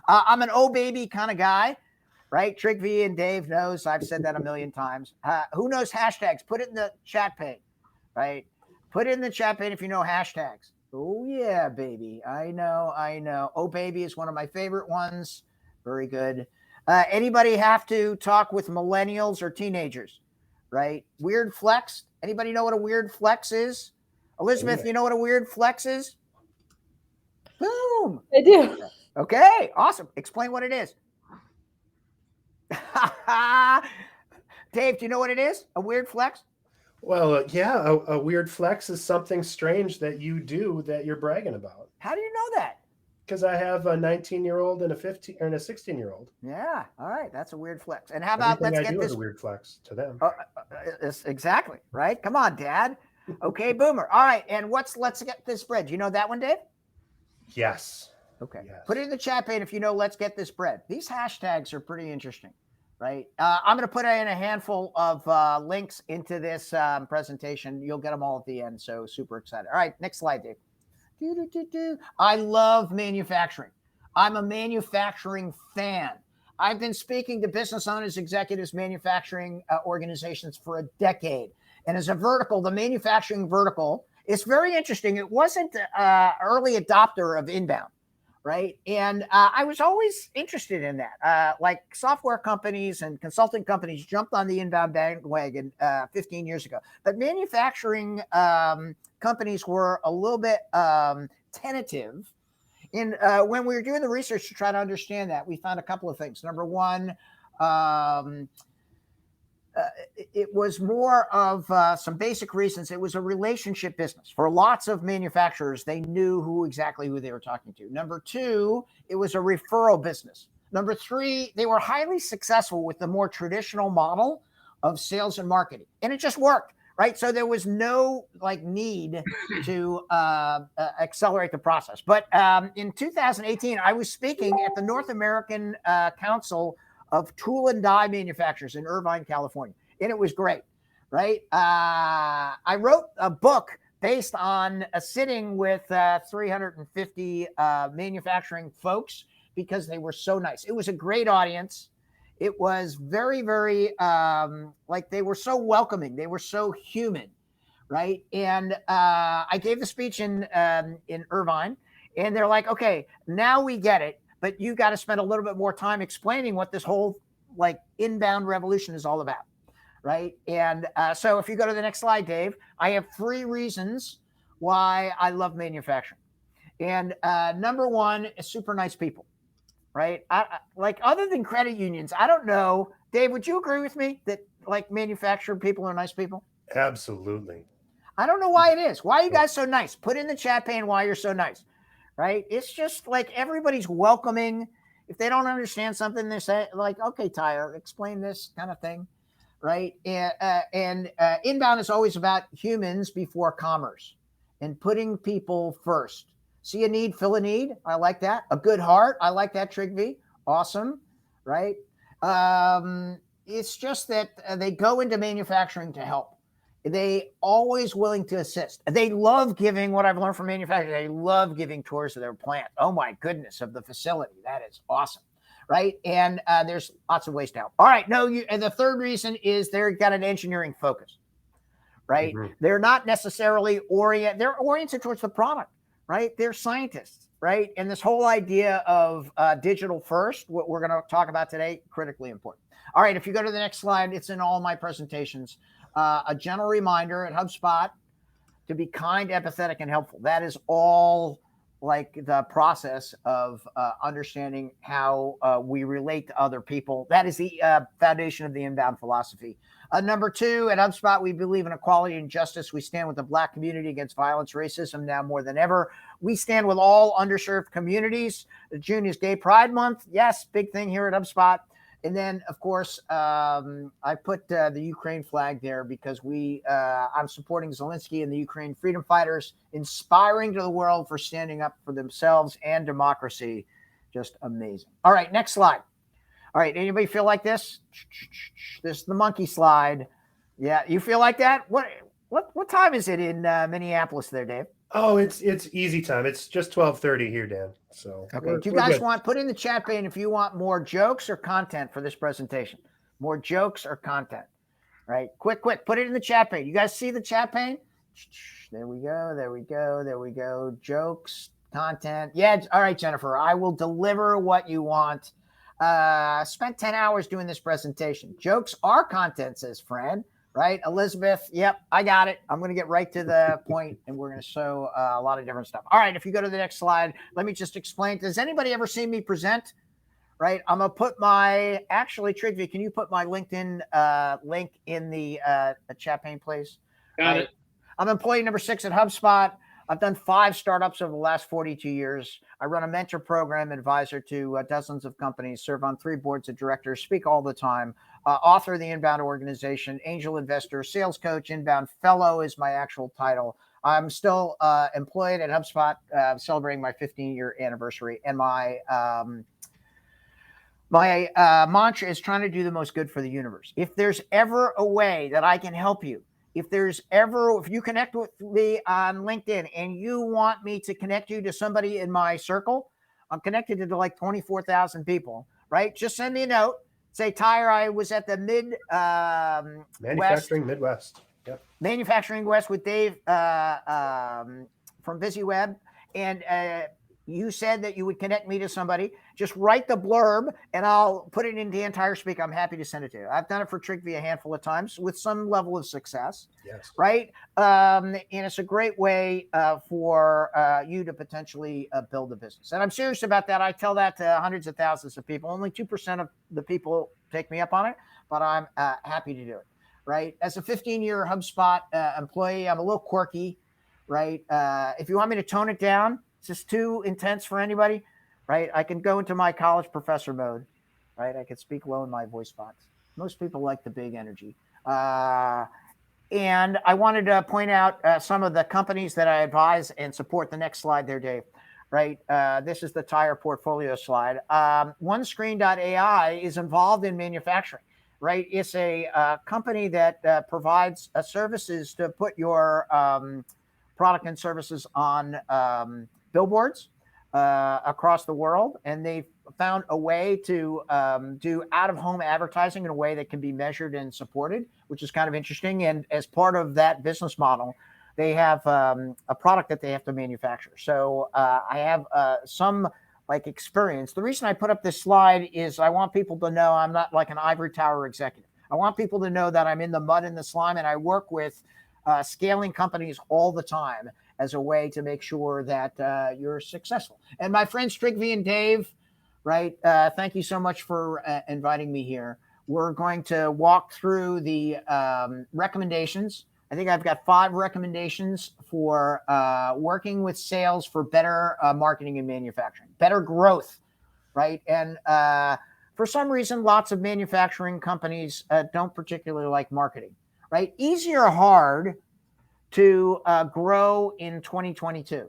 I'm an oh baby kind of guy, right? Trick V and Dave knows I've said that a million times. Who knows hashtags? Put it in the chat pane, right? Put it in the chat pane if you know hashtags. Oh yeah, baby. I know. Oh baby is one of my favorite ones. Very good. Anybody have to talk with millennials or teenagers, right? Weird flex. Anybody know what a weird flex is? Elizabeth, you know what a weird flex is? Boom. I do. Okay, awesome. Explain what it is. Dave, do you know what it is? A weird flex? Well, yeah, a weird flex is something strange that you do that you're bragging about. How do you know that? Because I have a 19-year-old and a 15 and a 16-year-old. Yeah, all right, that's a weird flex. And how about Everything let's I get do this is a weird flex to them. Exactly, right? Come on, Dad. Okay, boomer. All right, and let's get this bread. Do you know that one, Dave? Yes. Okay. Yes. Put it in the chat pane if you know let's get this bread. These hashtags are pretty interesting, right? I'm going to put in a handful of links into this presentation. You'll get them all at the end, so super excited. All right, next slide, Dave. I love manufacturing. I'm a manufacturing fan. I've been speaking to business owners, executives, manufacturing organizations for a decade. And as a vertical, the manufacturing vertical is very interesting. It wasn't an early adopter of inbound, right? And I was always interested in that. Like software companies and consulting companies jumped on the inbound bandwagon 15 years ago. But manufacturing companies were a little bit tentative. And when we were doing the research to try to understand that, we found a couple of things. Number one, it was more of some basic reasons. It was a relationship business. For lots of manufacturers, they knew exactly who they were talking to. Number two, it was a referral business. Number three, they were highly successful with the more traditional model of sales and marketing. And it just worked, right? So there was no need to accelerate the process. But in 2018, I was speaking at the North American Council of Tool and Die Manufacturers in Irvine, California. And it was great, right? I wrote a book based on a sitting with 350 manufacturing folks because they were so nice. It was a great audience. It was very, very, they were so welcoming. They were so human, right? And I gave the speech in Irvine, and they're like, okay, now we get it. But you got to spend a little bit more time explaining what this whole inbound revolution is all about, right? And so if you go to the next slide, Dave, I have 3 reasons why I love manufacturing. And number one is super nice people, right? Other than credit unions, I don't know. Dave, would you agree with me that manufacturing people are nice people? Absolutely. I don't know why it is. Why are you guys so nice? Put in the chat pane why you're so nice. Right? It's just everybody's welcoming. If they don't understand something, they say okay, Tyre, explain this kind of thing. Right? And inbound is always about humans before commerce and putting people first. See a need, fill a need. I like that. A good heart. I like that, Trig V. Awesome. Right? It's just that they go into manufacturing to help. They always willing to assist. They love giving, what I've learned from manufacturers, they love giving tours of their plant. Oh my goodness, of the facility. That is awesome. Right? And there's lots of ways to help. All right. And the third reason is they've got an engineering focus, right? Mm-hmm. They're not necessarily they're oriented towards the product, right? They're scientists, right? And this whole idea of digital first, what we're going to talk about today, critically important. All right. If you go to the next slide, it's in all my presentations. A gentle reminder at HubSpot to be kind, empathetic, and helpful. That is all the process of understanding how we relate to other people. That is the foundation of the inbound philosophy. Number 2, at HubSpot, we believe in equality and justice. We stand with the Black community against violence, racism now more than ever. We stand with all underserved communities. June is Gay Pride Month. Yes, big thing here at HubSpot. And then, of course, I put the Ukraine flag there because I'm supporting Zelensky and the Ukraine freedom fighters, inspiring to the world for standing up for themselves and democracy. Just amazing. All right, next slide. All right, anybody feel like this? This is the monkey slide. Yeah, you feel like that? What time is it in Minneapolis there, Dave? Oh, it's easy time. It's just 12:30 here, Dan. So Okay. Do you we're guys good. put in the chat pane if you want more jokes or content for this presentation? More jokes or content, right? Quick, put it in the chat pane. You guys see the chat pane? There we go. There we go. There we go. Jokes, content. Yeah. All right, Jennifer, I will deliver what you want. Spent 10 hours doing this presentation. Jokes are content, says Fran. Right, Elizabeth. Yep, I got it. I'm going to get right to the point, and we're going to show a lot of different stuff. All right, if you go to the next slide, let me just explain. Does anybody ever see me present? Right, I'm going to put my Trigvi. Can you put my LinkedIn link in the chat pane, please? Got it. I'm employee number 6 at HubSpot. I've done 5 startups over the last 42 years. I run a mentor program, advisor to dozens of companies, serve on 3 boards of directors, speak all the time, author of the Inbound Organization, angel investor, sales coach, Inbound Fellow is my actual title. I'm still employed at HubSpot, celebrating my 15-year anniversary. And my mantra is trying to do the most good for the universe. If there's ever a way that I can help you, if you connect with me on LinkedIn and you want me to connect you to somebody in my circle, I'm connected to like 24,000 people, right? Just send me a note. Say, Tyre, I was at the Manufacturing Midwest. Yep. Manufacturing West with Dave from BusyWeb. And you said that you would connect me to somebody. Just write the blurb and I'll put it in Dan Tyre Speak. I'm happy to send it to you. I've done it for Trigvi a handful of times with some level of success. Yes. Right. And it's a great way for you to potentially build a business. And I'm serious about that. I tell that to hundreds of thousands of people. Only 2% of the people take me up on it, but I'm happy to do it. Right. As a 15-year HubSpot employee, I'm a little quirky. Right. If you want me to tone it down, it's just too intense for anybody, right? I can go into my college professor mode, right? I can speak low in my voice box. Most people like the big energy. And I wanted to point out some of the companies that I advise and support. The next slide there, Dave, right? This is the Tyre portfolio slide. OneScreen.ai is involved in manufacturing, right? It's a company that provides services to put your product and services on billboards across the world, and they've found a way to do out-of-home advertising in a way that can be measured and supported, which is kind of interesting. And as part of that business model, they have a product that they have to manufacture. So I have some experience. The reason I put up this slide is I want people to know I'm not like an ivory tower executive. I want people to know that I'm in the mud and the slime, and I work with scaling companies all the time as a way to make sure that you're successful. And my friends Trigvi and Dave, right? Thank you so much for inviting me here. We're going to walk through the recommendations. I think I've got 5 recommendations for working with sales for better marketing and manufacturing, better growth, right? And for some reason, lots of manufacturing companies don't particularly like marketing, right? Easy or hard to grow in 2022,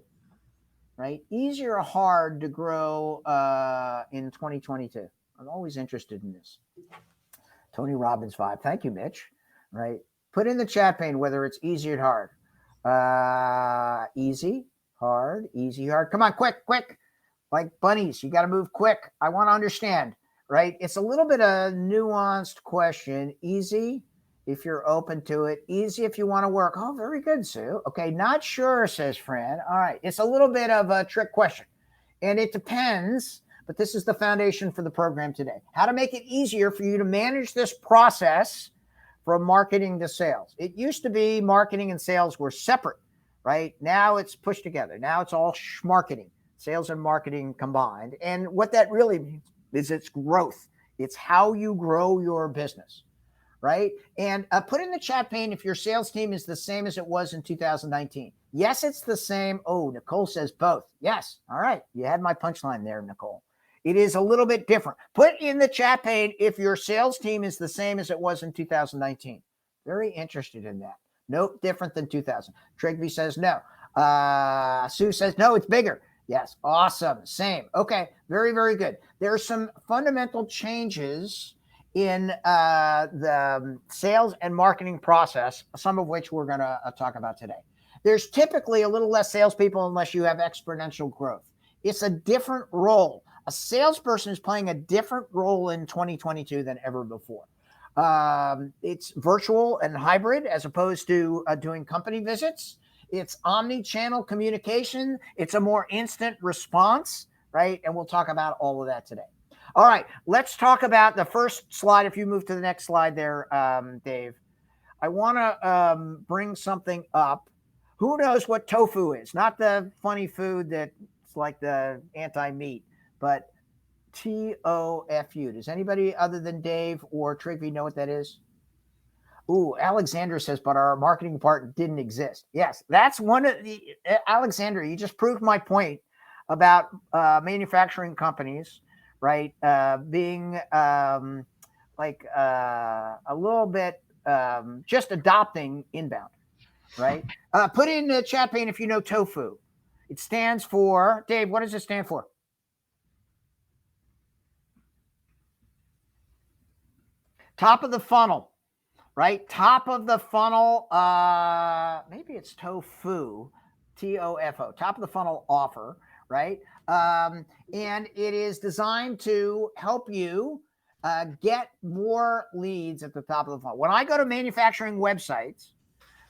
right? Easy or hard to grow in 2022? I'm always interested in this. Tony Robbins vibe. Thank you, Mitch. Right? Put in the chat pane whether it's easy or hard. Easy, hard, easy, hard. Come on, quick. Like bunnies, you got to move quick. I want to understand, right? It's a little bit of a nuanced question. Easy if you're open to it. Easy if you want to work. Oh, very good, Sue. Okay, not sure, says Fran. All right, it's a little bit of a trick question. And it depends, but this is the foundation for the program today. How to make it easier for you to manage this process from marketing to sales. It used to be marketing and sales were separate, right? Now it's pushed together. Now it's all marketing, sales and marketing combined. And what that really means is it's growth. It's how you grow your business, right? And put in the chat pane if your sales team is the same as it was in 2019. Yes, it's the same. Oh, Nicole says both. Yes. All right. You had my punchline there, Nicole. It is a little bit different. Put in the chat pane if your sales team is the same as it was in 2019. Very interested in that. Nope, different than 2000. Trigvi says no. Sue says no, it's bigger. Yes, awesome. Same. Okay, very, very good. There are some fundamental changes in the sales and marketing process, some of which we're going to talk about today. There's typically a little less salespeople unless you have exponential growth. It's a different role. A salesperson is playing a different role in 2022 than ever before. It's virtual and hybrid as opposed to doing company visits. It's omni-channel communication. It's a more instant response, right? And we'll talk about all of that today. All right, let's talk about the first slide. If you move to the next slide there, Dave, I want to bring something up. Who knows what tofu is? Not the funny food that's like the anti-meat, but TOFU. Does anybody other than Dave or Trigby know what that is? Ooh, Alexandra says, but our marketing part didn't exist. Yes, that's one of the, Alexandra, you just proved my point about manufacturing companies, right? Being like a little bit just adopting inbound, right? Put in the chat pane if you know tofu. It stands for, Dave, what does it stand for? Top of the funnel, right? Top of the funnel, maybe it's tofu, TOFO, top of the funnel offer, right? And it is designed to help you get more leads at the top of the funnel. When I go to manufacturing websites,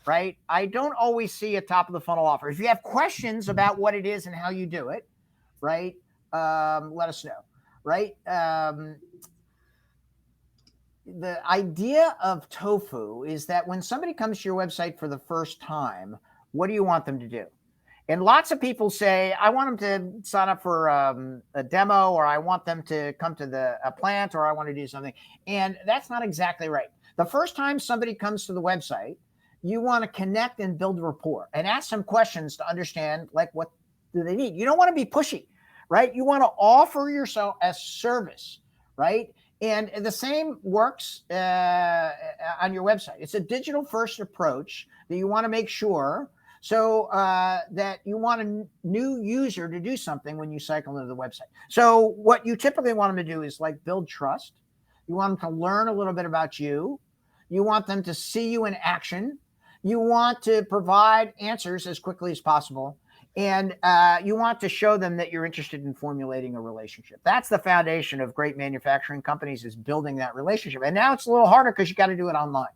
right, I don't always see a top of the funnel offer. If you have questions about what it is and how you do it, right, let us know, right? The idea of tofu is that when somebody comes to your website for the first time, what do you want them to do? And lots of people say, I want them to sign up for a demo, or I want them to come to a plant, or I want to do something. And that's not exactly right. The first time somebody comes to the website, you want to connect and build rapport and ask some questions to understand, like, what do they need? You don't want to be pushy, right? You want to offer yourself as service, right? And the same works on your website. It's a digital first approach that you want to make sure so that you want a new user to do something when you cycle into the website. So what you typically want them to do is like build trust. You want them to learn a little bit about you. You want them to see you in action. You want to provide answers as quickly as possible. And you want to show them that you're interested in formulating a relationship. That's the foundation of great manufacturing companies, is building that relationship. And now it's a little harder because you got to do it online,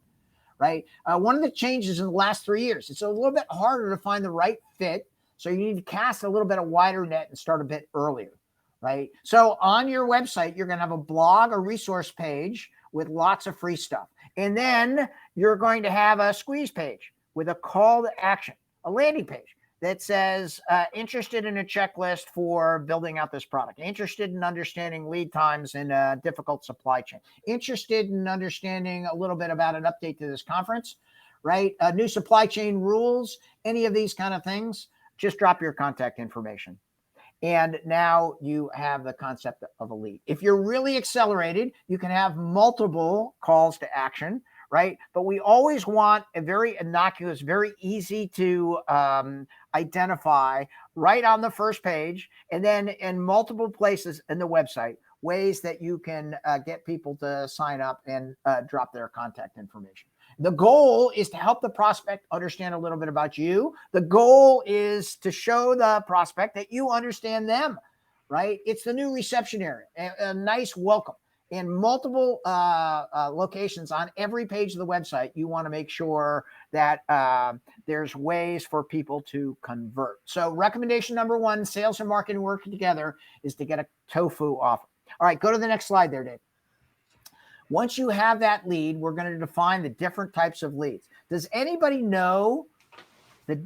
right? One of the changes in the last 3 years, it's a little bit harder to find the right fit. So you need to cast a little bit of wider net and start a bit earlier, right? So on your website, you're going to have a blog, a resource page with lots of free stuff. And then you're going to have a squeeze page with a call to action, a landing page that says, interested in a checklist for building out this product, interested in understanding lead times in a difficult supply chain, interested in understanding a little bit about an update to this conference, right? New supply chain rules, any of these kind of things, just drop your contact information. And now you have the concept of a lead. If you're really accelerated, you can have multiple calls to action, right? But we always want a very innocuous, very easy to identify right on the first page, and then in multiple places in the website, ways that you can get people to sign up and drop their contact information. The goal is to help the prospect understand a little bit about you. The goal is to show the prospect that you understand them, right? It's the new reception area, a nice welcome. In multiple locations on every page of the website, you want to make sure that there's ways for people to convert. So recommendation number one, sales and marketing working together, is to get a tofu offer. All right, go to the next slide there, Dave. Once you have that lead, we're going to define the different types of leads. Does anybody know the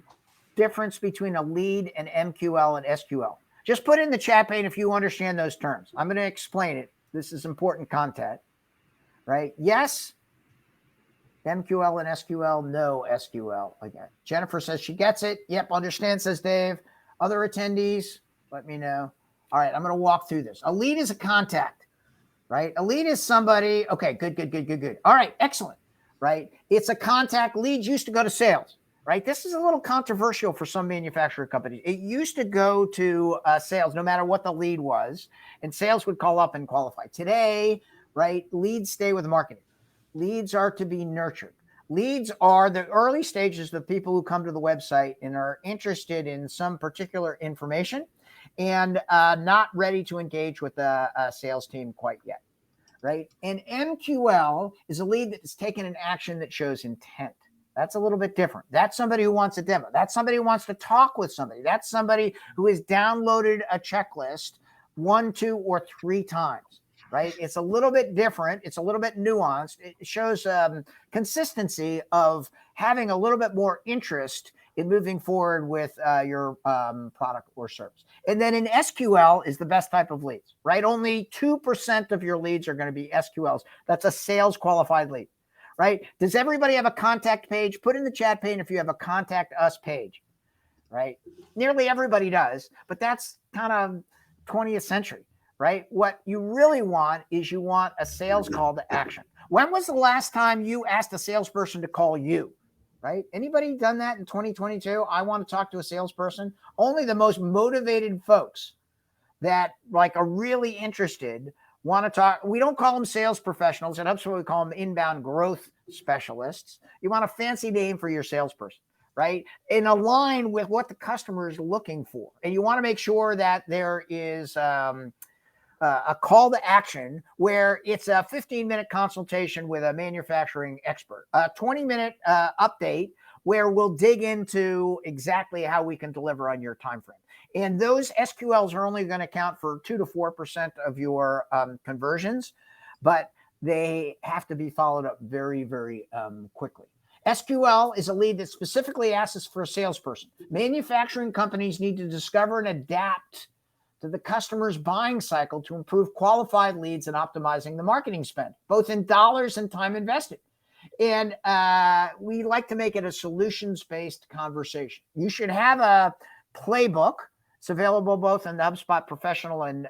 difference between a lead and MQL and SQL? Just put in the chat pane if you understand those terms. I'm going to explain it. This is important content, right? Yes, MQL and SQL, no SQL. Again, Jennifer says she gets it. Yep, understand, says Dave. Other attendees, let me know. All right, I'm going to walk through this. A lead is a contact, right? A lead is somebody, okay, good. All right, excellent, right? It's a contact. Leads used to go to sales, right? This is a little controversial for some manufacturing companies. It used to go to sales, no matter what the lead was, and sales would call up and qualify. Today, right, leads stay with marketing. Leads are to be nurtured. Leads are the early stages of people who come to the website and are interested in some particular information and not ready to engage with a sales team quite yet, right? And MQL is a lead that has taken an action that shows intent. That's a little bit different. That's somebody who wants a demo. That's somebody who wants to talk with somebody. That's somebody who has downloaded a checklist 1, 2, or 3 times, right? It's a little bit different. It's a little bit nuanced. It shows consistency of having a little bit more interest in moving forward with your product or service. And then in SQL is the best type of leads, right? Only 2% of your leads are going to be SQLs. That's a sales qualified lead, right? Does everybody have a contact page? Put in the chat pane if you have a contact us page, right? Nearly everybody does, but that's kind of 20th century, right? What you really want is you want a sales call to action. When was the last time you asked a salesperson to call you? Right? Anybody done that in 2022? I want to talk to a salesperson. Only the most motivated folks that like are really interested want to talk. We don't call them sales professionals. At HubSpot, we call them inbound growth specialists. You want a fancy name for your salesperson, right? And align with what the customer is looking for. And you want to make sure that there is a call to action where it's a 15-minute consultation with a manufacturing expert, a 20-minute update where we'll dig into exactly how we can deliver on your time frame. And those SQLs are only going to count for 2 to 4% of your conversions, but they have to be followed up very, very quickly. SQL is a lead that specifically asks for a salesperson. Manufacturing companies need to discover and adapt to the customer's buying cycle to improve qualified leads and optimizing the marketing spend, both in dollars and time invested. And we like to make it a solutions-based conversation. You should have a playbook. It's available both in the HubSpot Professional and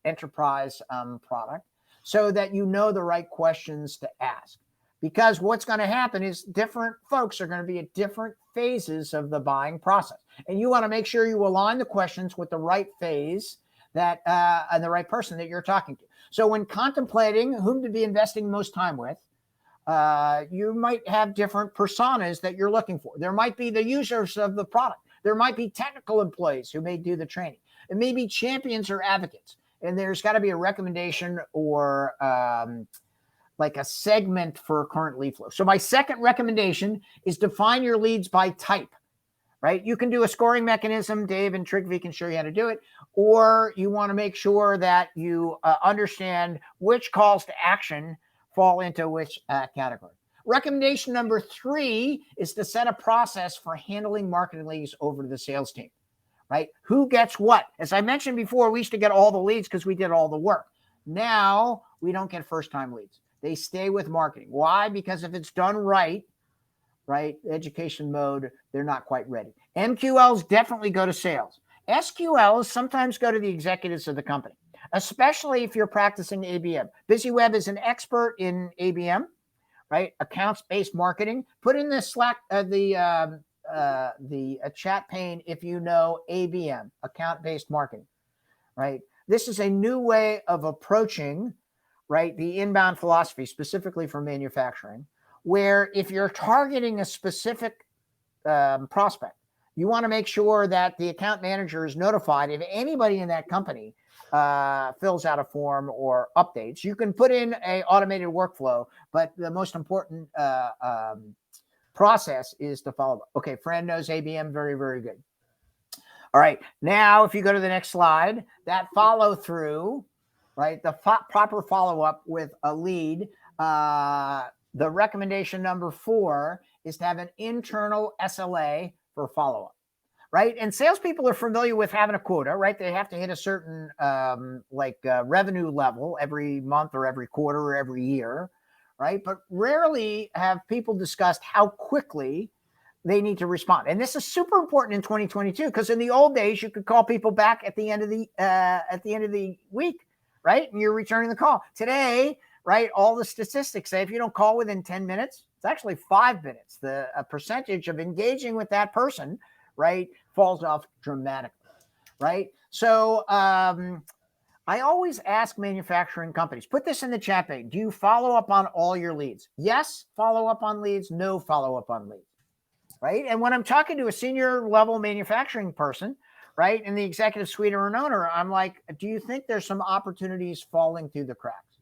Enterprise product so that you know the right questions to ask. Because what's going to happen is different folks are going to be at different phases of the buying process. And you want to make sure you align the questions with the right phase that and the right person that you're talking to. So when contemplating whom to be investing most time with, you might have different personas that you're looking for. There might be the users of the product. There might be technical employees who may do the training. It may be champions or advocates. And there's got to be a recommendation or like a segment for current lead flow. So my second recommendation is define your leads by type, right? You can do a scoring mechanism. Dave and Trigvi can show you how to do it. Or you want to make sure that you understand which calls to action fall into which category. Recommendation number 3 is to set a process for handling marketing leads over to the sales team, right? Who gets what? As I mentioned before, we used to get all the leads because we did all the work. Now we don't get first-time leads. They stay with marketing. Why? Because if it's done right, education mode, they're not quite ready. MQLs definitely go to sales. SQLs sometimes go to the executives of the company, especially if you're practicing ABM. BusyWeb is an expert in ABM, right? Accounts-based marketing. Put in the Slack, the chat pane if you know ABM, account-based marketing, right? This is a new way of approaching, right, the inbound philosophy, specifically for manufacturing, where if you're targeting a specific prospect, you want to make sure that the account manager is notified if anybody in that company fills out a form or updates. You can put in an automated workflow, but the most important process is to follow up. Okay, Fran knows ABM very, very good. All right, now if you go to the next slide, that follow through, right, the proper follow-up with a lead, the recommendation number 4 is to have an internal SLA for follow-up, right? And salespeople are familiar with having a quota, right? They have to hit a certain revenue level every month or every quarter or every year, right? But rarely have people discussed how quickly they need to respond. And this is super important in 2022 because in the old days, you could call people back at the end of the week, right? And you're returning the call. Today, right, all the statistics say if you don't call within 10 minutes, it's actually 5 minutes. The percentage of engaging with that person, right, falls off dramatically, right? So I always ask manufacturing companies, put this in the chat page. Do you follow up on all your leads? Yes, follow up on leads. No, follow up on leads. Right. And when I'm talking to a senior level manufacturing person, right, in the executive suite or an owner, I'm like, do you think there's some opportunities falling through the cracks?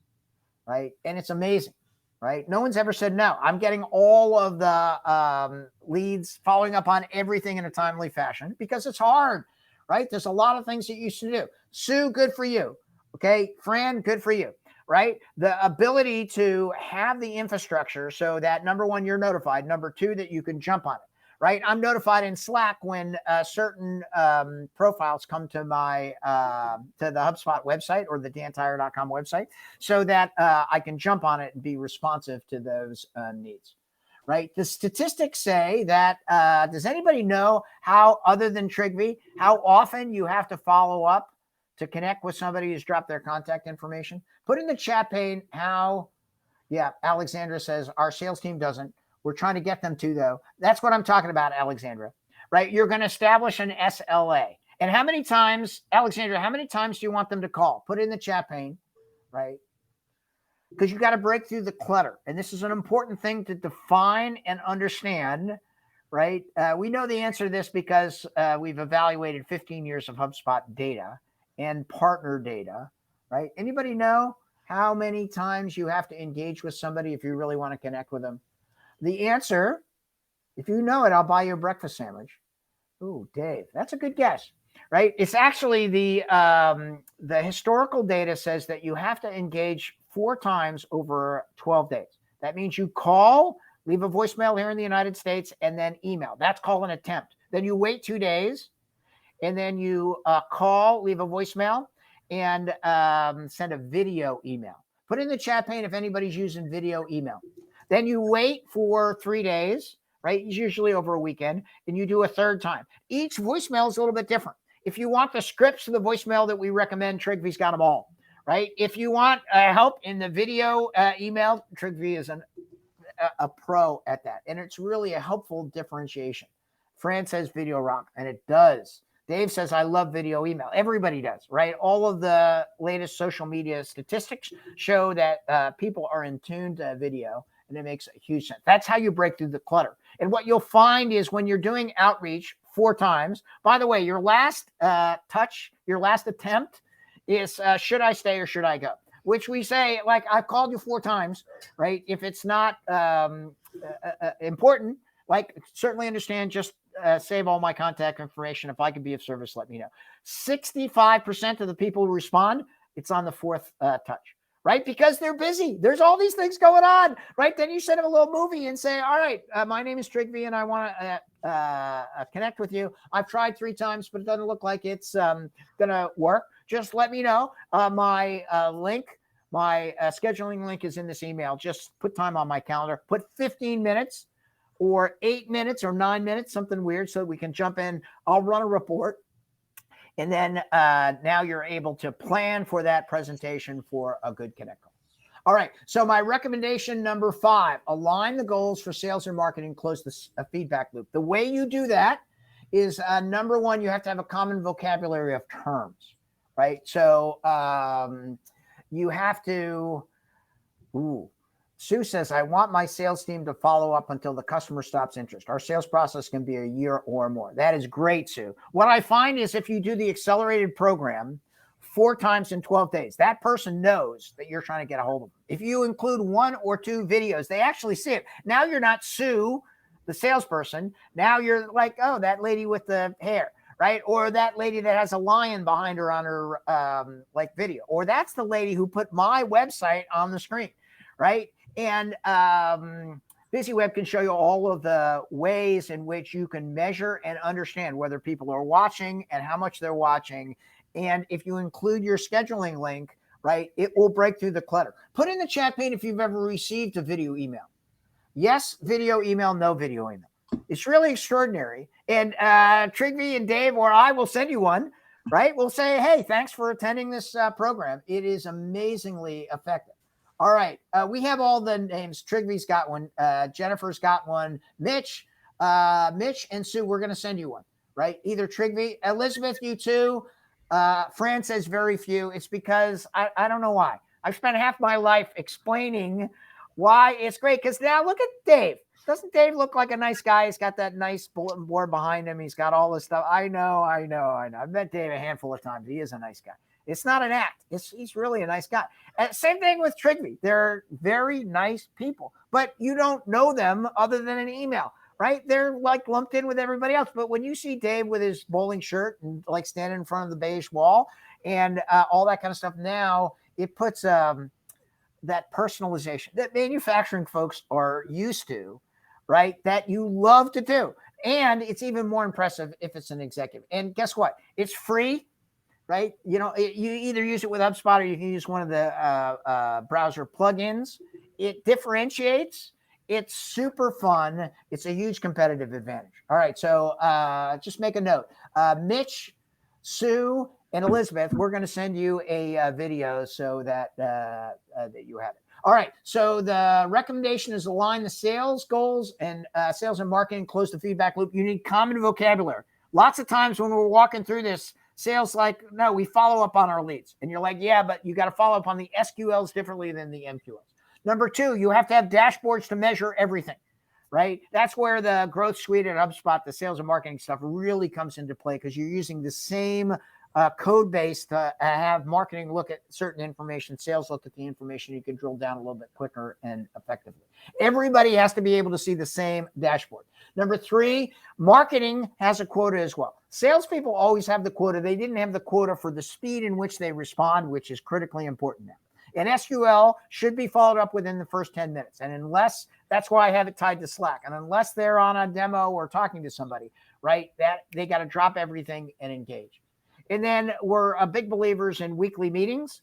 Right. And it's amazing. Right. No one's ever said no. I'm getting all of the leads, following up on everything in a timely fashion because it's hard. Right. There's a lot of things that you should do. Sue, good for you. Okay. Fran, good for you. Right. The ability to have the infrastructure so that number one, you're notified. Number two, that you can jump on it. Right. I'm notified in Slack when certain profiles come to my to the HubSpot website or the dantyre.com website so that I can jump on it and be responsive to those needs. Right. The statistics say that does anybody know how, other than Trigvi, how often you have to follow up to connect with somebody who's dropped their contact information? Put in the chat pane how. Yeah, Alexandra says our sales team doesn't. We're trying to get them to, though. That's what I'm talking about, Alexandra. Right? You're going to establish an SLA. And how many times, Alexandra, how many times do you want them to call? Put it in the chat pane, right? Because you got to break through the clutter. And this is an important thing to define and understand, right? We know the answer to this because we've evaluated 15 years of HubSpot data and partner data, right? Anybody know how many times you have to engage with somebody if you really want to connect with them? The answer, if you know it, I'll buy you a breakfast sandwich. Ooh, Dave, that's a good guess, right? It's actually the historical data says that you have to engage 4 times over 12 days. That means you call, leave a voicemail here in the United States, and then email. That's called an attempt. Then you wait 2 days, and then you call, leave a voicemail, and send a video email. Put in the chat pane if anybody's using video email. Then you wait for 3 days, right? Usually over a weekend, and you do a third time. Each voicemail is a little bit different. If you want the scripts of the voicemail that we recommend, Trigvi's got them all, right? If you want help in the video email, Trigvi is a pro at that. And it's really a helpful differentiation. Fran says video rock, and it does. Dave says, I love video email. Everybody does, right? All of the latest social media statistics show that people are in tune to video. And it makes a huge sense. That's how you break through the clutter. And what you'll find is when you're doing outreach 4 times, by the way, your last your last attempt is should I stay or should I go? Which we say, like, I've called you 4 times, right? If it's not important, like, certainly understand, just save all my contact information. If I can be of service, let me know. 65% of the people who respond, it's on the 4th touch. Right? Because they're busy. There's all these things going on, right? Then you send them a little movie and say, all right, my name is Trigvi and I want to connect with you. I've tried 3 times, but it doesn't look like it's going to work. Just let me know. My link, my scheduling link is in this email. Just put time on my calendar. Put 15 minutes or 8 minutes or 9 minutes, something weird, so we can jump in. I'll run a report. And then now you're able to plan for that presentation for a good connect call. All right. So my recommendation number 5, align the goals for sales and marketing, close the feedback loop. The way you do that is number 1, you have to have a common vocabulary of terms, right? So you have to, Sue says, I want my sales team to follow up until the customer stops interest. Our sales process can be a year or more. That is great, Sue. What I find is if you do the accelerated program 4 times in 12 days, that person knows that you're trying to get a hold of them. If you include 1 or 2 videos, they actually see it. Now you're not Sue, the salesperson. Now you're like, oh, that lady with the hair, right? Or that lady that has a lion behind her on her like video. Or that's the lady who put my website on the screen, right? And BusyWeb can show you all of the ways in which you can measure and understand whether people are watching and how much they're watching. And if you include your scheduling link, right, it will break through the clutter. Put in the chat pane if you've ever received a video email. Yes, video email, no video email. It's really extraordinary. And Trigvi and Dave or I will send you one, right? We'll say, hey, thanks for attending this program. It is amazingly effective. All right. We have all the names. Trigvi's got one. Jennifer's got one. Mitch and Sue, we're going to send you one, right? Either Trigvi, Elizabeth, you too. Fran says very few. It's because I don't know why. I've spent half my life explaining why it's great. Because now look at Dave. Doesn't Dave look like a nice guy? He's got that nice bulletin board behind him. He's got all this stuff. I know. I've met Dave a handful of times. He is a nice guy. It's not an act. He's really a nice guy. Same thing with Trigby. They're very nice people, but you don't know them other than an email, right? They're like lumped in with everybody else. But when you see Dave with his bowling shirt and like standing in front of the beige wall and all that kind of stuff, now it puts that personalization that manufacturing folks are used to, right? That you love to do. And it's even more impressive if it's an executive. And guess what? It's free. Right? You either use it with HubSpot or you can use one of the browser plugins. It differentiates. It's super fun. It's a huge competitive advantage. All right. So just make a note. Mitch, Sue, and Elizabeth, we're going to send you a video so that you have it. All right. So the recommendation is align the sales goals and sales and marketing, close the feedback loop. You need common vocabulary. Lots of times when we're walking through this, sales like, no, we follow up on our leads. And you're like, yeah, but you got to follow up on the SQLs differently than the MQLs. Number two, you have to have dashboards to measure everything, right? That's where the growth suite at HubSpot, the sales and marketing stuff really comes into play because you're using the same code base to have marketing look at certain information, sales look at the information. You can drill down a little bit quicker and effectively. Everybody has to be able to see the same dashboard. Number three, marketing has a quota as well. Salespeople always have the quota. They didn't have the quota for the speed in which they respond, which is critically important now. And SQL should be followed up within the first 10 minutes. And unless, that's why I have it tied to Slack. And unless they're on a demo or talking to somebody, right, that they got to drop everything and engage. And then we're big believers in weekly meetings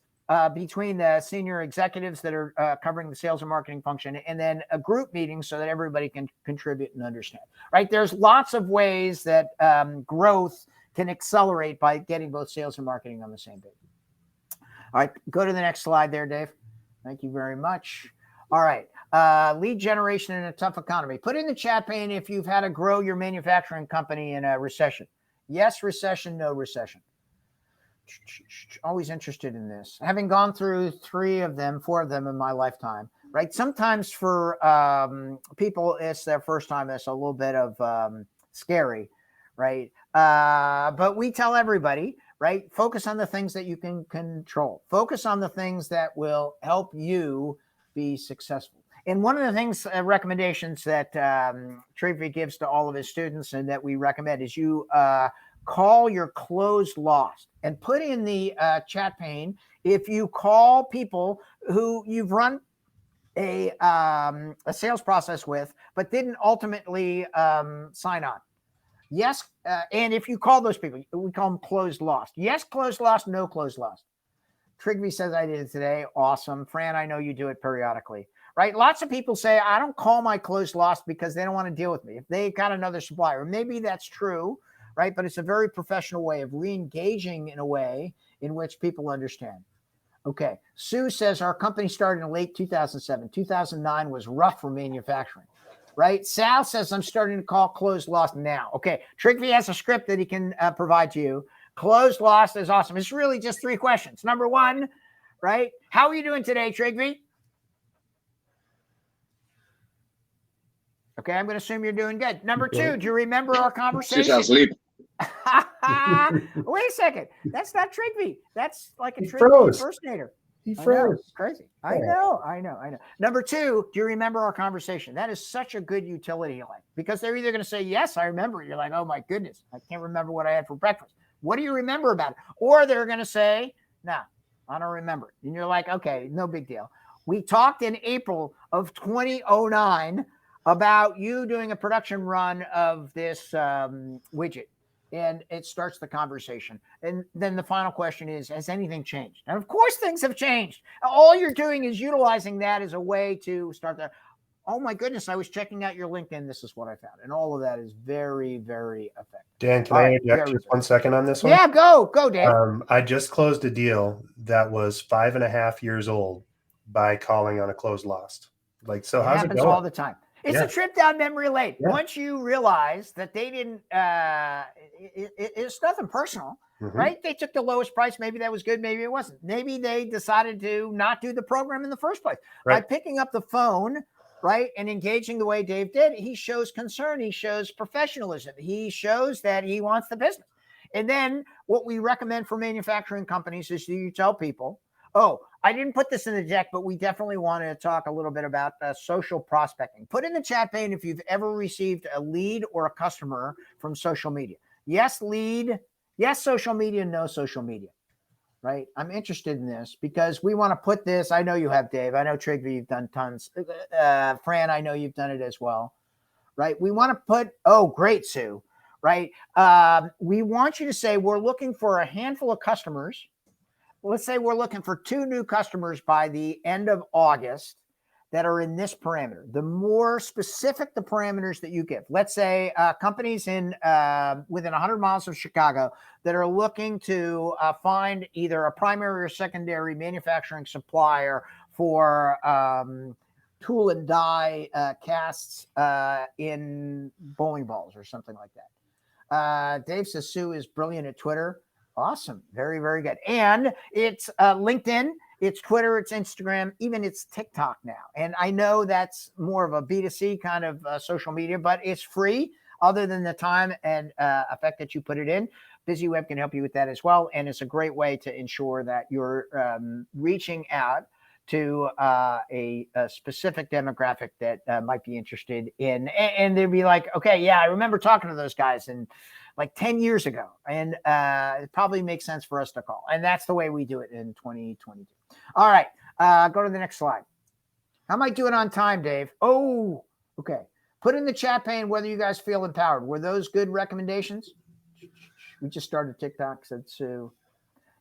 between the senior executives that are covering the sales and marketing function, and then a group meeting so that everybody can contribute and understand, right? There's lots of ways that growth can accelerate by getting both sales and marketing on the same page. All right, go to the next slide there, Dave. Thank you very much. All right, lead generation in a tough economy. Put in the chat pane if you've had to grow your manufacturing company in a recession. Yes, recession, no recession. Always interested in this. Having gone through 4 of them in my lifetime, right? Sometimes for people, it's their first time. It's a little bit of scary, right? But we tell everybody, right? Focus on the things that you can control. Focus on the things that will help you be successful. And one of the things, recommendations that Trivy gives to all of his students and that we recommend is you call your closed lost and put in the chat pane if you call people who you've run a sales process with, but didn't ultimately sign on. Yes, and if you call those people, we call them closed lost. Yes, closed lost, no closed lost. Trigby says I did it today. Awesome. Fran, I know you do it periodically, right? Lots of people say, I don't call my closed lost because they don't want to deal with me. If they got another supplier, maybe that's true, right? But it's a very professional way of re-engaging in a way in which people understand. Okay. Sue says our company started in late 2007. 2009 was rough for manufacturing, right? Sal says I'm starting to call closed lost now. Okay. Trigby has a script that he can provide to you. Closed lost is awesome. It's really just 3 questions. Number 1, right? How are you doing today, Trigby? Okay. I'm going to assume you're doing good. Number 2, do you remember our conversation? She's asleep. Wait a second. That's not Trigby. That's like a Trigby impersonator. He froze. Crazy. I know. Number 2, do you remember our conversation? That is such a good utility line because they're either going to say, yes, I remember it. You're like, oh my goodness, I can't remember what I had for breakfast. What do you remember about it? Or they're going to say, no, I don't remember it. And you're like, okay, no big deal. We talked in April of 2009 about you doing a production run of this widget. And it starts the conversation. And then the final question is, has anything changed? And of course, things have changed. All you're doing is utilizing that as a way to start that. Oh my goodness, I was checking out your LinkedIn. This is what I found. And all of that is very, very effective. Dan, can I interject just 1 second on this one? Yeah, go, Dave. I just closed a deal that was 5.5 years old by calling on a closed lost. Like, so how's it going? Happens all the time. It's Yeah. a trip down memory lane. Yeah. Once you realize that they didn't, it's nothing personal, Mhm. right? They took the lowest price. Maybe that was good. Maybe it wasn't. Maybe they decided to not do the program in the first place. By Right. picking up the phone, right, and engaging the way Dave did, he shows concern. He shows professionalism. He shows that he wants the business. And then what we recommend for manufacturing companies is you tell people, oh, I didn't put this in the deck, but we definitely want to talk a little bit about social prospecting. Put in the chat pane if you've ever received a lead or a customer from social media. Yes, lead. Yes, social media. No social media. Right? I'm interested in this because we want to put this. I know you have, Dave. I know, Trigby, you've done tons. Fran, I know you've done it as well. Right? We want to put, oh, great, Sue. Right? We want you to say we're looking for a handful of customers. Let's say we're looking for 2 new customers by the end of August that are in this parameter. The more specific the parameters that you give, let's say companies in within 100 miles of Chicago that are looking to find either a primary or secondary manufacturing supplier for tool and die casts in bowling balls or something like that. Dave says Sue is brilliant at Twitter. Awesome. Very, very good. And it's LinkedIn, it's Twitter, it's Instagram, even it's TikTok now. And I know that's more of a B2C kind of social media, but it's free other than the time and effect that you put it in. BusyWeb can help you with that as well. And it's a great way to ensure that you're reaching out to a specific demographic that might be interested in. And they'd be like, okay, yeah, I remember talking to those guys and like 10 years ago. And it probably makes sense for us to call. And that's the way we do it in 2022. All right. Go to the next slide. How am I doing on time, Dave? Oh, okay. Put in the chat pane whether you guys feel empowered. Were those good recommendations? We just started TikTok, said Sue.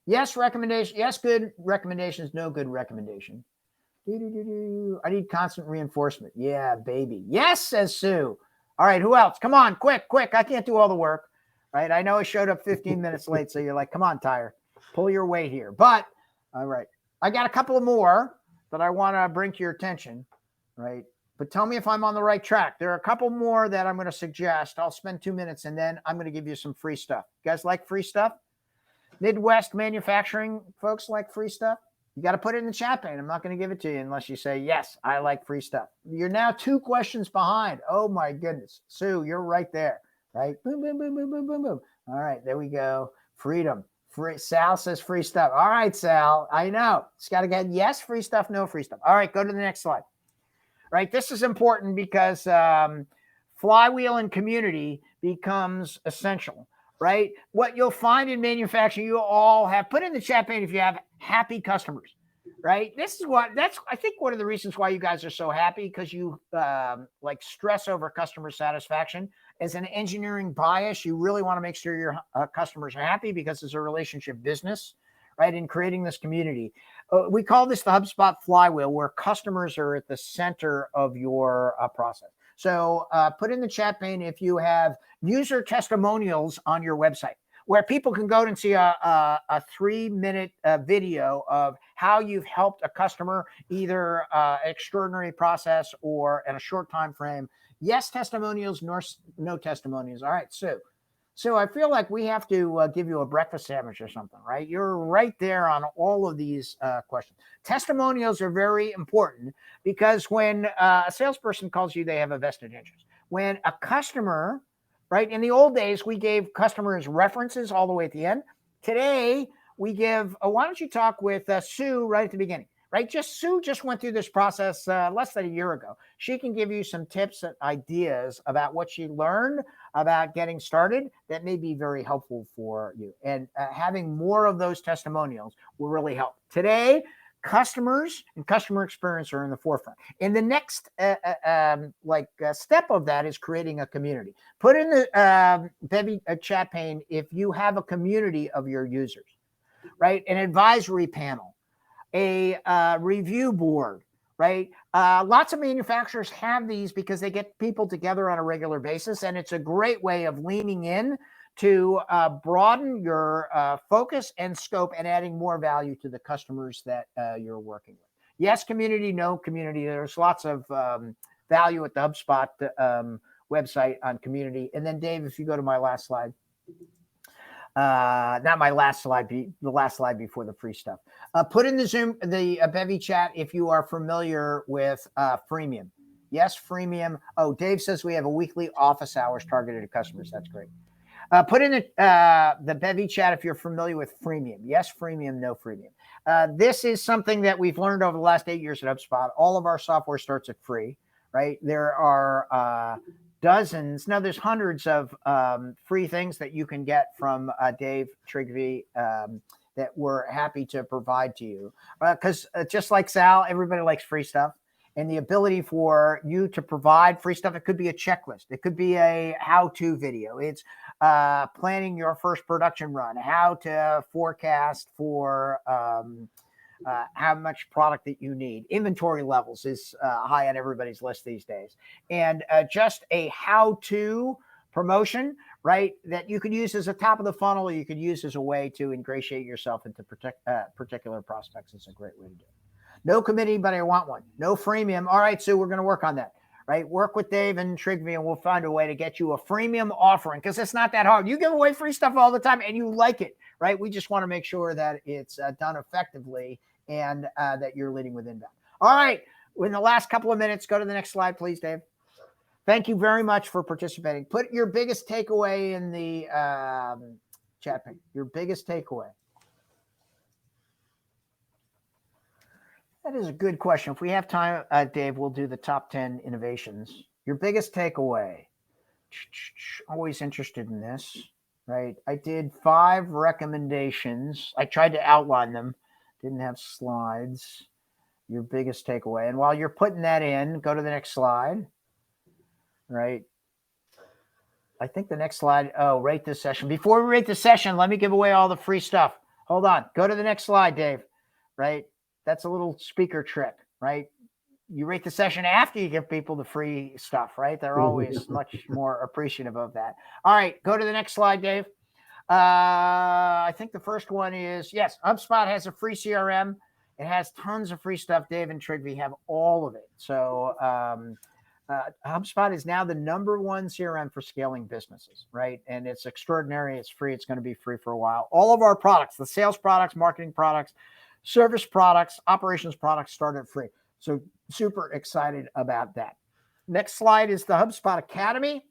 Yes, recommendation. Yes, good recommendations. No good recommendation. I need constant reinforcement. Yeah, baby. Yes, says Sue. All right, who else? Come on, quick. I can't do all the work. Right? I know I showed up 15 minutes late, so you're like, come on, Tyre, pull your weight here. But all right, I got a couple of more that I want to bring to your attention. Right? But tell me if I'm on the right track. There are a couple more that I'm going to suggest. I'll spend 2 minutes and then I'm going to give you some free stuff. You guys like free stuff? Midwest manufacturing folks like free stuff? You got to put it in the chat pane. I'm not going to give it to you unless you say, yes, I like free stuff. You're now 2 questions behind. Oh, my goodness. Sue, you're right there. Right? Boom, boom, boom, boom, boom, boom, boom. All right, there we go. Freedom. Free. Sal says free stuff. All right, Sal. I know. It's got to get yes, free stuff, no free stuff. All right, go to the next slide. Right? This is important because flywheel and community becomes essential. Right? What you'll find in manufacturing, you all have, put in the chat pane if you have happy customers. Right? This is I think one of the reasons why you guys are so happy, because you like stress over customer satisfaction. As an engineering bias, you really want to make sure your customers are happy because it's a relationship business, right? In creating this community. We call this the HubSpot flywheel, where customers are at the center of your process. So put in the chat pane if you have user testimonials on your website, where people can go and see a 3-minute video of how you've helped a customer, either extraordinary process or in a short time frame. Yes, testimonials, no testimonials. All right, Sue. So I feel like we have to give you a breakfast sandwich or something, right? You're right there on all of these questions. Testimonials are very important because when a salesperson calls you, they have a vested interest. When a customer, right, in the old days, we gave customers references all the way at the end. Today, we give, why don't you talk with Sue right at the beginning? Right? Sue just went through this process less than a year ago. She can give you some tips and ideas about what she learned about getting started that may be very helpful for you. And having more of those testimonials will really help. Today, customers and customer experience are in the forefront. And the next step of that is creating a community. Put in the chat pane if you have a community of your users, right? An advisory panel, a review board, right? Lots of manufacturers have these because they get people together on a regular basis, and it's a great way of leaning in to broaden your focus and scope and adding more value to the customers that you're working with. Yes, community, no community. There's lots of value at the HubSpot website on community. And then Dave, if you go to my last slide, not my last slide, the last slide before the free stuff. Put in the Bevy chat if you are familiar with freemium. Yes, freemium. Oh, Dave says we have a weekly office hours targeted to customers. That's great. Put in the Bevy chat if you're familiar with freemium. Yes, freemium, no freemium. This is something that we've learned over the last 8 years at HubSpot. All of our software starts at free, right? There are dozens, no, there's hundreds of free things that you can get from Dave Trigby that we're happy to provide to you. Because just like Sal, everybody likes free stuff. And the ability for you to provide free stuff, it could be a checklist. It could be a how-to video. It's planning your first production run, how to forecast for how much product that you need. Inventory levels is high on everybody's list these days. And just a how-to promotion, right, that you could use as a top of the funnel, or you could use as a way to ingratiate yourself into particular prospects. It's a great way to do it. No committee, but I want one. No freemium. All right, Sue, we're going to work on that, right? Work with Dave and Trigby, and we'll find a way to get you a freemium offering, because it's not that hard. You give away free stuff all the time, and you like it, right? We just want to make sure that it's done effectively and that you're leading with inbound. All right, in the last couple of minutes, go to the next slide, please, Dave. Thank you very much for participating. Put your biggest takeaway in the chat page. Your biggest takeaway. That is a good question. If we have time, Dave, we'll do the top 10 innovations. Your biggest takeaway. Always interested in this, right? I did 5 recommendations. I tried to outline them. Didn't have slides. Your biggest takeaway. And while you're putting that in, go to the next slide, right? I think the next slide, rate this session. Before we rate the session, let me give away all the free stuff. Hold on. Go to the next slide, Dave, right? That's a little speaker trick, right? You rate the session after you give people the free stuff, right? They're always much more appreciative of that. All right, go to the next slide, Dave. I think the first one is, yes, HubSpot has a free CRM. It has tons of free stuff. Dave and Trigby have all of it. So HubSpot is now the #1 CRM for scaling businesses, right? And it's extraordinary. It's free. It's going to be free for a while. All of our products, the sales products, marketing products, service products, operations products start at free. So super excited about that. Next slide is the HubSpot Academy,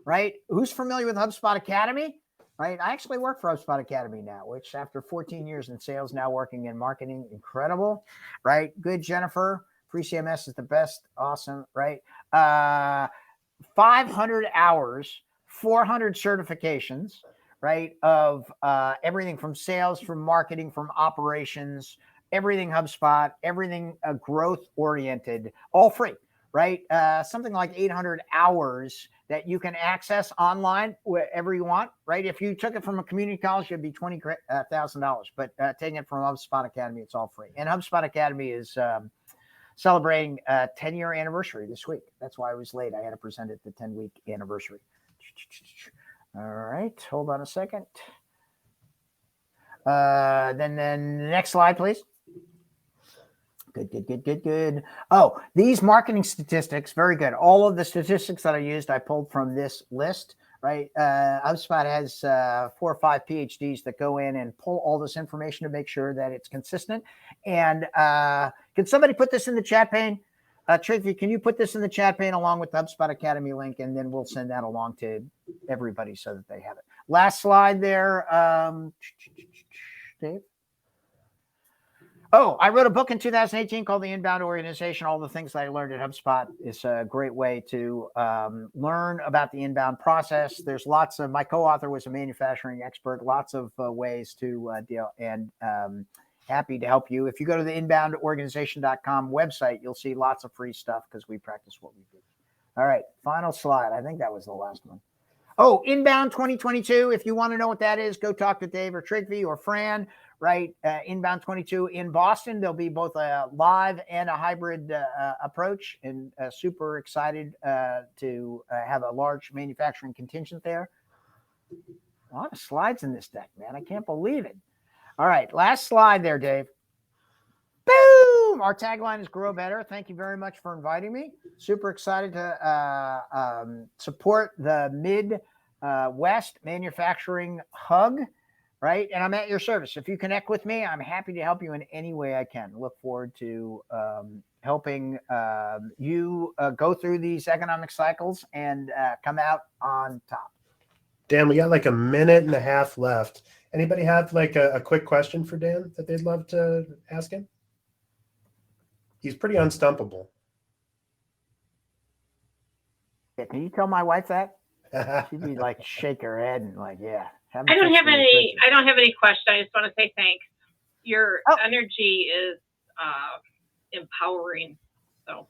right? Who's familiar with HubSpot Academy, right? I actually work for HubSpot Academy now, which after 14 years in sales, now working in marketing, incredible, right? Good, Jennifer. Free CMS is the best. Awesome, right? 500 hours, 400 certifications, right, of everything from sales, from marketing, from operations, everything HubSpot, everything growth-oriented, all free, right? Something like 800 hours that you can access online wherever you want, right? If you took it from a community college, it'd be $20,000. But taking it from HubSpot Academy, it's all free. And HubSpot Academy is celebrating a 10-year anniversary this week. That's why I was late. I had to present it the 10-week anniversary. All right, hold on a second. Then the next slide, please. Good. Oh, these marketing statistics, very good. All of the statistics that I used, I pulled from this list, right? HubSpot has 4 or 5 PhDs that go in and pull all this information to make sure that it's consistent. And can somebody put this in the chat pane? Trigby, can you put this in the chat pane along with the HubSpot Academy link, and then we'll send that along to everybody so that they have it. Last slide there, Dave. Oh, I wrote a book in 2018 called The Inbound Organization. All the things that I learned at HubSpot. It's a great way to learn about the inbound process. There's lots of, my co-author was a manufacturing expert, lots of ways to deal, and happy to help you. If you go to the inboundorganization.com website, you'll see lots of free stuff because we practice what we do. All right, final slide. I think that was the last one. Oh, Inbound 2022. If you want to know what that is, go talk to Dave or Trigby or Fran, right? Inbound 22 in Boston. There'll be both a live and a hybrid approach, and super excited to have a large manufacturing contingent there. A lot of slides in this deck, man. I can't believe it. All right, last slide there, Dave. Boom! Our tagline is Grow Better. Thank you very much for inviting me. Super excited to support the Midwest Manufacturing Hug, right? And I'm at your service. If you connect with me, I'm happy to help you in any way I can. Look forward to helping you go through these economic cycles and come out on top. Dan, we got like a minute and a half left. Anybody have like a quick question for Dan that they'd love to ask him? He's pretty unstumpable. Yeah, can you tell my wife that? She'd be like, shake her head and like, yeah. I don't have any question. I just want to say thanks. Your energy is empowering. So.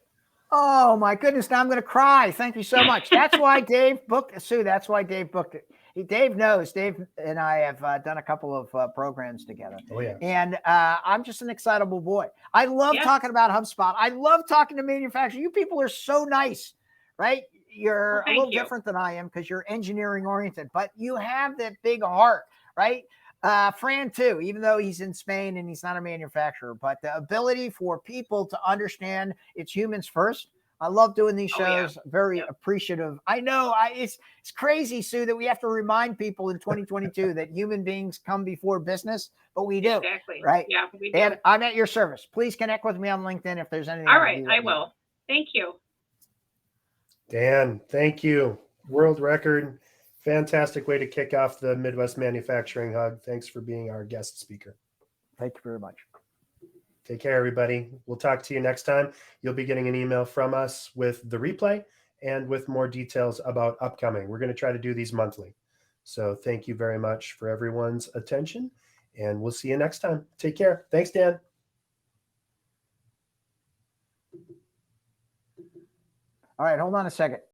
Oh my goodness! Now I'm going to cry. Thank you so much. That's why Dave booked Sue. That's why Dave booked it. Dave knows. Dave and I have done a couple of programs together. Oh yeah. And I'm just an excitable boy. I love talking about HubSpot. I love talking to manufacturers. You people are so nice, right? You're a little different than I am because you're engineering oriented, but you have that big heart, right? Fran too, even though he's in Spain and he's not a manufacturer, but the ability for people to understand it's humans first. I love doing these shows. Very appreciative. I know it's crazy, Sue, that we have to remind people in 2022 that human beings come before business, but we do. Exactly. Right. Yeah, we do. And I'm at your service. Please connect with me on LinkedIn if there's anything. All right, I will. Thank you. Dan, thank you. World record. Fantastic way to kick off the Midwest Manufacturing Hug. Thanks for being our guest speaker. Thank you very much. Take care, everybody. We'll talk to you next time. You'll be getting an email from us with the replay and with more details about upcoming. We're going to try to do these monthly. So thank you very much for everyone's attention, and we'll see you next time. Take care. Thanks, Dan. All right, hold on a second.